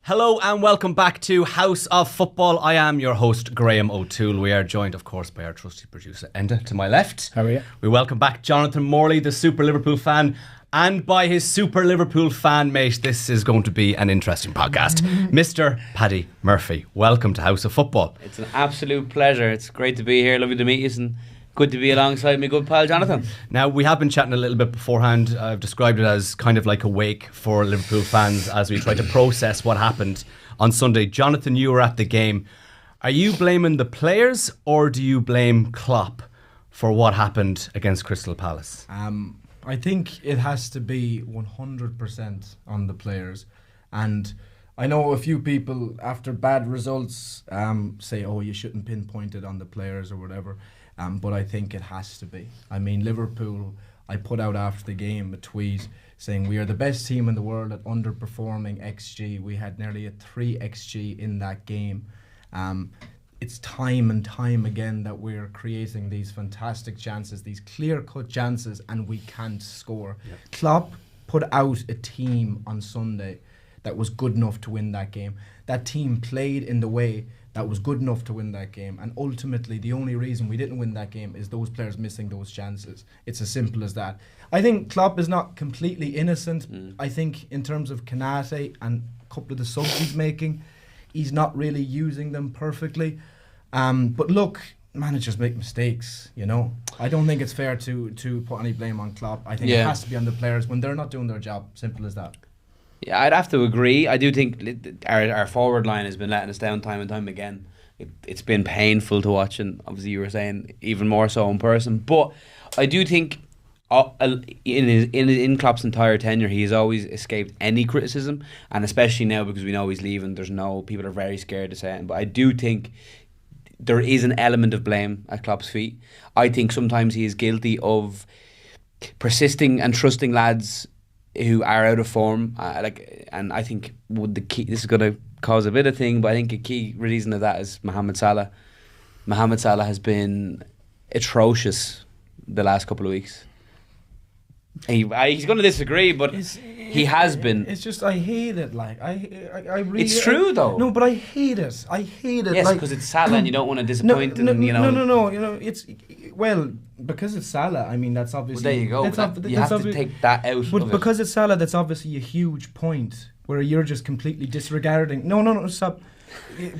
Hello and welcome back to House of Football. I am your host, Graham O'Toole. We are joined, of course, by our trusty producer, Enda, to my left. How are you? We welcome back Jonathan Morley, the Super Liverpool fan, and by his Super Liverpool fan mate. This is going to be an interesting podcast. Mr. Paddy Murphy, welcome to House of Football. It's an absolute pleasure. It's great to be here. Lovely to meet you, and good to be alongside my good pal Jonathan. Now, we have been chatting a little bit beforehand. I've described it as kind of like a wake for Liverpool fans as we try to process what happened on Sunday. Jonathan, you were at the game. Are you blaming the players or do you blame Klopp for what happened against Crystal Palace? I think it has to be 100% on the players. And I know a few people, after bad results, say, oh, you shouldn't pinpoint it on the players or whatever. But I think it has to be. I mean, Liverpool, I put out after the game a tweet saying we are the best team in the world at underperforming XG. We had nearly a 3 XG in that game. It's time and time again that we're creating these fantastic chances, these clear-cut chances, and we can't score. Yep. Klopp put out a team on Sunday that was good enough to win that game. That team played in the way that was good enough to win that game, and ultimately the only reason we didn't win that game is those players missing those chances. It's as simple as that. I think Klopp is not completely innocent. I think in terms of Kanate and a couple of the subs he's making, he's not really using them perfectly. But look, managers make mistakes, you know. I don't think it's fair to put any blame on Klopp. I think it has to be on the players when they're not doing their job. Simple as that. Yeah, I'd have to agree. I do think our forward line has been letting us down time and time again. It's been painful to watch, and obviously you were saying even more so in person. But I do think in Klopp's entire tenure, he has always escaped any criticism, and especially now because we know he's leaving. People are very scared to say it, but I do think there is an element of blame at Klopp's feet. I think sometimes he is guilty of persisting and trusting lads who are out of form, and I think this is going to cause a bit of thing, but I think a key reason of that is Mohamed Salah. Mohamed Salah has been atrocious the last couple of weeks. He's going to disagree, but he has been. It's just I hate it. Like I really. It's true though. No, but I hate it. I hate it. Yes, because it's Salah, and you don't want to disappoint him. You know. You know, it's because it's Salah. I mean, that's obviously. Well, there you go. You have to take that out. But because it's Salah, that's obviously a huge point where you're just completely disregarding. No, stop,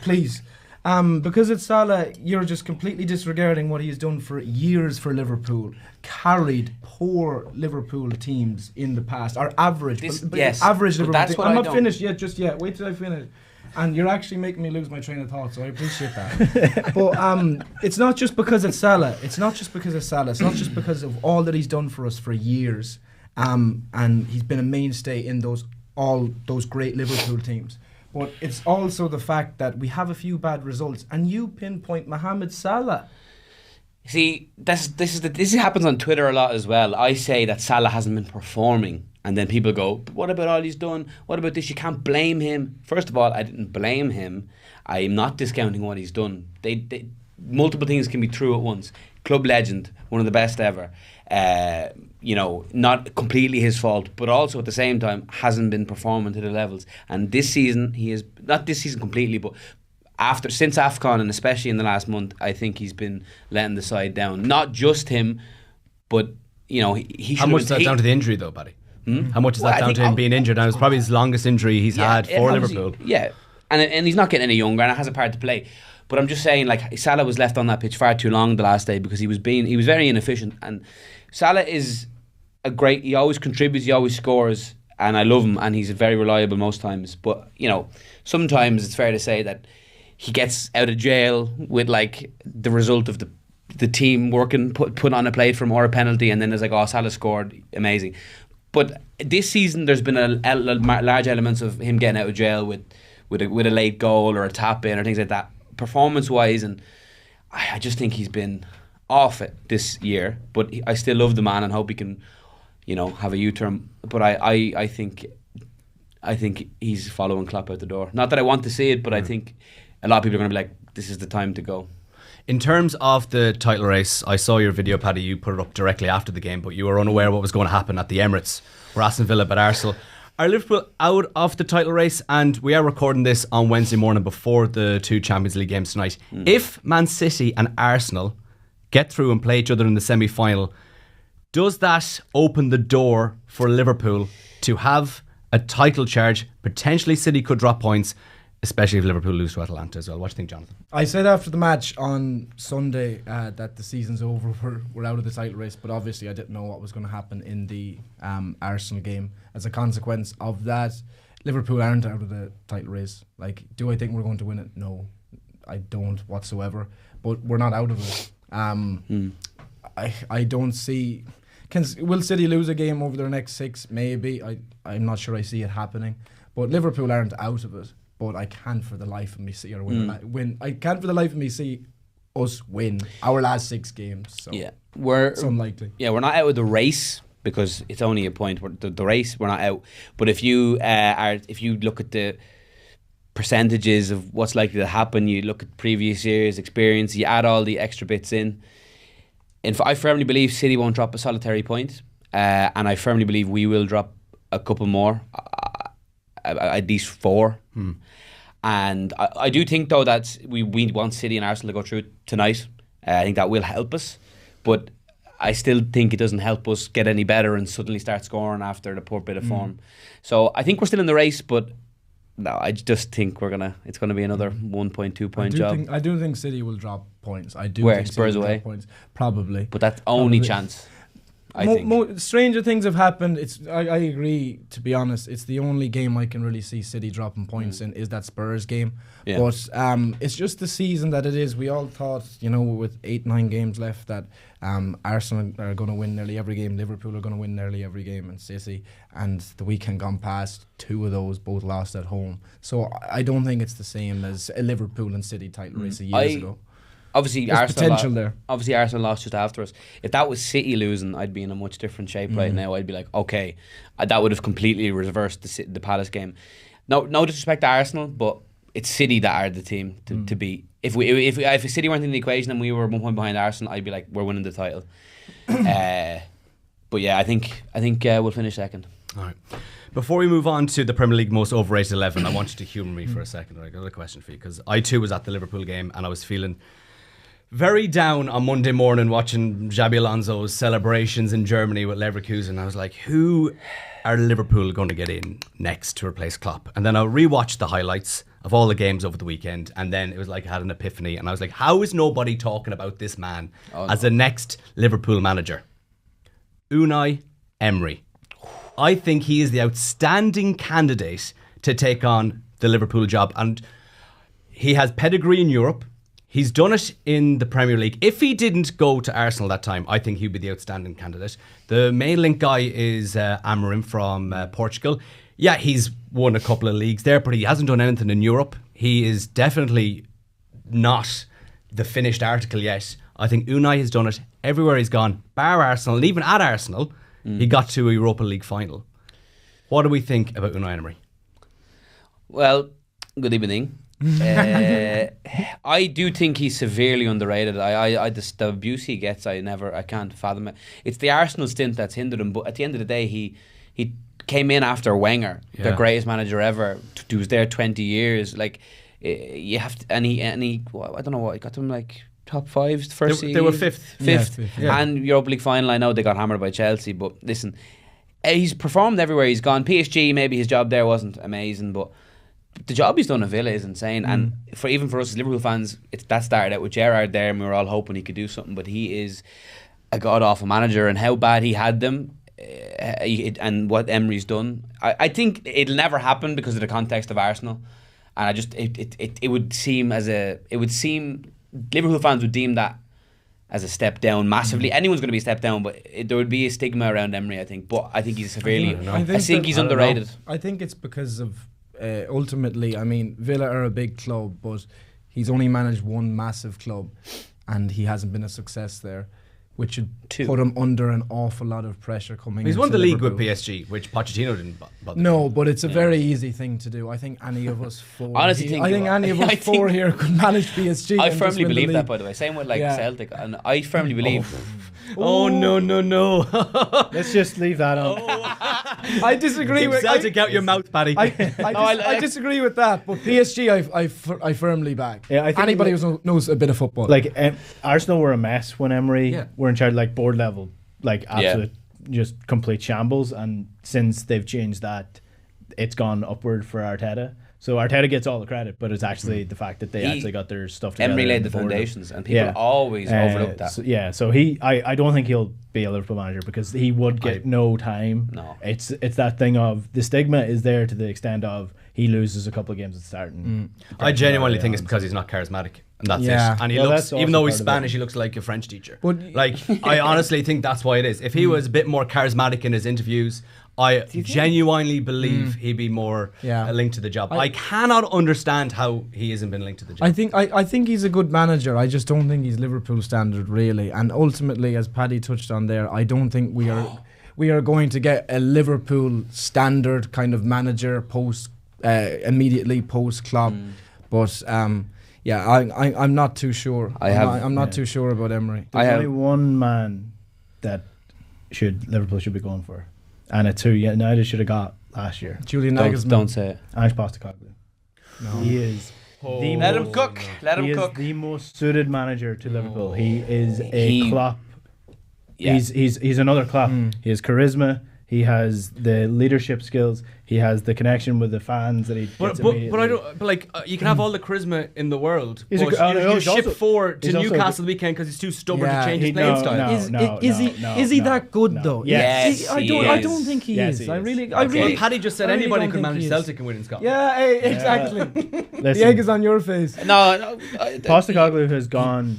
please. Because it's Salah, you're just completely disregarding what he's done for years for Liverpool. Carried poor Liverpool teams in the past, or average. Average Liverpool teams. I'm not finished yet, just yet. Wait till I finish. And you're actually making me lose my train of thought, so I appreciate that. But it's not just because it's Salah. It's not just because of Salah. It's not just because of all that he's done for us for years. And he's been a mainstay in all those great Liverpool teams. But it's also the fact that we have a few bad results, and you pinpoint Mohamed Salah. See, this happens on Twitter a lot as well. I say that Salah hasn't been performing, and then people go, but what about all he's done? What about this? You can't blame him. First of all, I didn't blame him. I'm not discounting what he's done. Multiple things can be true at once. Club legend, one of the best ever. Not completely his fault, but also at the same time hasn't been performing to the levels. And this season, he is not this season completely, but since AFCON and especially in the last month, I think he's been letting the side down. Not just him, but he should. How much is that down to the injury, though, Paddy? How much is that down to him being injured? And it's probably his longest injury he's had for Liverpool. Yeah, and he's not getting any younger, and it has a part to play. But I'm just saying, like, Salah was left on that pitch far too long the last day because he was very inefficient. And Salah is he always contributes, he always scores, and I love him, and he's very reliable most times. But sometimes it's fair to say that he gets out of jail with like the result of the team working put on a plate for him or a penalty, and then there's like, oh, Salah scored, amazing. But this season there's been a large elements of him getting out of jail with a late goal or a tap in or things like that, performance wise, and I just think he's been off it this year. But I still love the man and hope he can have a U-turn. But I think he's following Klopp out the door. Not that I want to see it, but I think a lot of people are going to be like, this is the time to go. In terms of the title race, I saw your video, Paddy. You put it up directly after the game, but you were unaware what was going to happen at the Emirates, where Aston Villa beat Arsenal. Are Liverpool out of the title race? And we are recording this on Wednesday morning before the 2 Champions League games tonight. If Man City and Arsenal get through and play each other in the semi-final, does that open the door for Liverpool to have a title charge? Potentially City could drop points, especially if Liverpool lose to Atalanta as well. What do you think, Jonathan? I said after the match on Sunday that the season's over, we're out of the title race, but obviously I didn't know what was going to happen in the Arsenal game. As a consequence of that, Liverpool aren't out of the title race. Like, do I think we're going to win it? No, I don't whatsoever. But we're not out of it. I don't see... Will City lose a game over their next 6? Maybe. I'm not sure I see it happening. But Liverpool aren't out of it. But I can't for the life of me see or win. I can't for the life of me see us win our last 6 games. So Yeah, it's unlikely. Yeah, we're not out of the race because it's only a point. The race, we're not out. But if you look at the percentages of what's likely to happen, you look at previous years' experience, you add all the extra bits in. I firmly believe City won't drop a solitary point, and I firmly believe we will drop a couple more, at least 4. And I do think though that we want City and Arsenal to go through tonight. I think that will help us, but I still think it doesn't help us get any better and suddenly start scoring after the poor bit of form. So I think we're still in the race, but no, I just think it's gonna be another 1.2 point job. I do think City will drop points. I do Where, think Spurs City will away? drop points. Probably. But that's only chance. I think. Stranger things have happened. I agree, to be honest. It's the only game I can really see City dropping points in is that Spurs game. Yeah. But it's just the season that it is. We all thought, with 8-9 games left, that Arsenal are going to win nearly every game, Liverpool are going to win nearly every game, and City. And the weekend gone past, 2 of those both lost at home. So I don't think it's the same as a Liverpool and City title race years ago. Obviously, There's potential there. Obviously, Arsenal lost just after us. If that was City losing, I'd be in a much different shape right now. I'd be like, okay, that would have completely reversed the Palace game. No disrespect to Arsenal, but it's City that are the team to beat. If City weren't in the equation and we were 1 point behind Arsenal, I'd be like, we're winning the title. But yeah, I think we'll finish second. All right. Before we move on to the Premier League most overrated 11, I want you to humour me for a second. I got a question for you because I too was at the Liverpool game and I was feeling very down on Monday morning watching Xabi Alonso's celebrations in Germany with Leverkusen. I was like, who are Liverpool going to get in next to replace Klopp? And then I rewatched the highlights of all the games over the weekend, and then it was like I had an epiphany, and I was like, how is nobody talking about this man as the next Liverpool manager? Unai Emery. I think he is the outstanding candidate to take on the Liverpool job, and he has pedigree in Europe. He's done it in the Premier League. If he didn't go to Arsenal that time, I think he'd be the outstanding candidate. The main link guy is Amorim from Portugal. Yeah, he's won a couple of leagues there, but he hasn't done anything in Europe. He is definitely not the finished article yet. I think Unai has done it everywhere he's gone, bar Arsenal, and even at Arsenal, he got to a Europa League final. What do we think about Unai Emery? Well, good evening. I do think he's severely underrated. I just, the abuse he gets, I can't fathom it. It's the Arsenal stint that's hindered him. But at the end of the day, he came in after Wenger, the greatest manager ever. He was there 20 years. Like you have to, and he well, I don't know what he got them like top 5 first season. They were fifth, and Europa League final. I know they got hammered by Chelsea, but listen, he's performed everywhere he's gone. PSG, maybe his job there wasn't amazing, but the job he's done at Villa is insane. And even for us as Liverpool fans, that started out with Gerrard there, and we were all hoping he could do something. But he is a god awful manager, and how bad he had them, and what Emery's done, I think it'll never happen because of the context of Arsenal. And it would seem Liverpool fans would deem that as a step down massively. Anyone's going to be a step down, but there would be a stigma around Emery, I think. But I think he's severely. I think he's underrated. I think it's because of. Ultimately, I mean, Villa are a big club, but he's only managed one massive club and he hasn't been a success there, which should put him under an awful lot of pressure coming He's into won the league Liverpool. with PSG, which Pochettino didn't bother. No, but it's a very easy thing to do. I think any of us four Honestly, any of us four here could manage PSG. I and firmly just win the believe that, league. by the way. Same with Celtic, and I firmly believe Oh no. Let's just leave that on. I disagree Keep with Celtic out your mouth, Paddy. I disagree with that, but PSG I firmly back. Yeah, I think anybody who knows a bit of football. Like Arsenal were a mess when Emery Yeah. were in charge, like board level, like absolute just complete shambles. And since they've changed that, it's gone upward for Arteta. So Arteta gets all the credit, but it's actually the fact that they actually got their stuff together. Emery laid and the board. foundations, and people always overlook that. So I don't think he'll be a Liverpool manager because he would get no time. No. It's that thing of the stigma is there to the extent of he loses a couple of games at starting. I genuinely think it's because he's not charismatic, and that's Yeah. it. And he Well, looks, that's even though also he's part of it. Spanish, he looks like a French teacher. But- like, I honestly think that's why it is. If he was a bit more charismatic in his interviews, I genuinely believe he'd be more linked to the job. I cannot understand how he hasn't been linked to the job. I think he's a good manager. I just don't think he's Liverpool standard really. And ultimately, as Paddy touched on there, I don't think we are going to get a Liverpool standard kind of manager immediately post Klopp. But I'm not too sure. I'm not too sure about Emery. There's only one man that Liverpool should be going for, and it's who United should have got last year. Julian Nagelsmann. Don't say it. Ange Postecoglou. No. He is Let him cook. Let him he cook. is the most suited manager to Liverpool. He is a Klopp. Yeah. He's another Klopp. He has charisma. He has the leadership skills. He has the connection with the fans that he gets immediately. But I don't. But like, you can have all the charisma in the world. He's a but good- oh, no, you he's ship also- forward to he's also Newcastle the weekend because he's too stubborn Yeah, to change his he- playing no, style. no. Is he that good no. though? Yes. I he don't is. think he Yes, is. he I is. really. Well, Paddy just said I really anybody don't could think manage he is. Celtic and win in Scotland. Yeah, exactly. the Listen, egg is on your face. No. Postecoglou has gone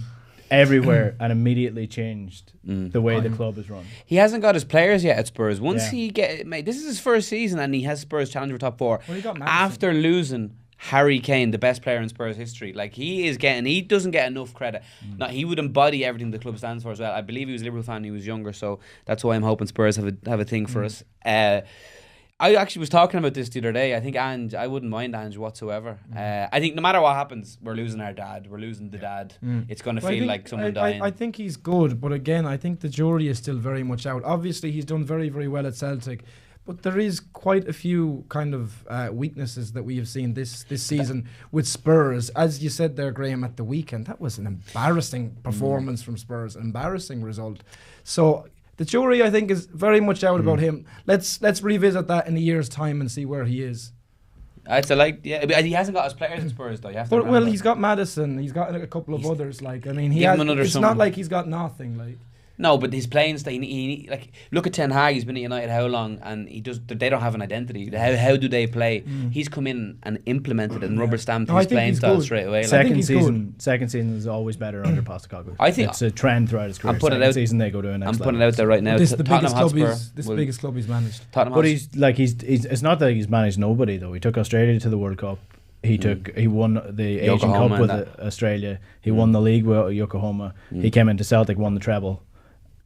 everywhere and immediately changed the way the club is run. He hasn't got his players yet at Spurs. Once Yeah. mate, this is his first season, and he has Spurs challenge for top 4 Well, he got Madison. after losing Harry Kane, the best player in Spurs history. Like, he doesn't get enough credit. Now, he would embody everything the club stands for as well. I believe he was a Liverpool fan when he was younger, so that's why I'm hoping Spurs have a thing for us. I actually was talking about this the other day. I think I wouldn't mind Ange whatsoever. I think no matter what happens, we're losing our dad. We're losing the dad. It's going to Well, I feel think- like someone dying. I think he's good, but again, I think the jury is still very much out. Obviously, he's done very, very well at Celtic, but there is quite a few kind of weaknesses that we have seen this season with Spurs. As you said there, Graham, at the weekend, that was an embarrassing performance from Spurs, embarrassing result. So the jury, I think, is very much out about him. Let's revisit that in a year's time and see where he is. But he hasn't got his players in Spurs though. You have to But, well, remember. he's got Madison. He's got a couple of others. Like, I mean, he Give has. him another It's summer. not like he's got nothing. Like, No, but his playing style. Like, look at Ten Hag. He's been at United how long, and they don't have an identity. How do they play? He's come in and implemented it and rubber stamped No, I his think playing he's style good. straight away. Like, think he's Second season is always better under Postecoglou. I think- it's a trend throughout his career. I'm putting it Second out- season they go to an next I'm putting it level. out there right now. this is the Tottenham biggest club Hotspur will- biggest club he's managed. Tottenham But Hotspur- he's it's not that he's managed nobody though. He took Australia to the World Cup. He won the Asian Yokohama Cup with and Australia. He won the league with Yokohama. He came into Celtic, won the treble.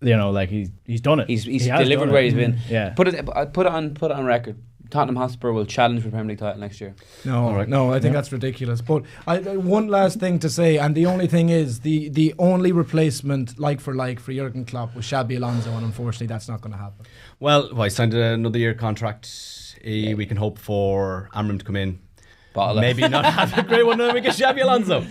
You know, like he's done it. He's He has delivered done where it. he's been. Yeah. Put it on record. Tottenham Hotspur will challenge for the Premier League title next year. No, I think that's ridiculous. But one last thing to say, and the only thing is the only replacement like for Jurgen Klopp was Xabi Alonso, and unfortunately that's not going to happen. Well, I signed another year contract. We can hope for Amram to come in. Bottle it. Maybe not have a great one, then we get Xabi Alonso.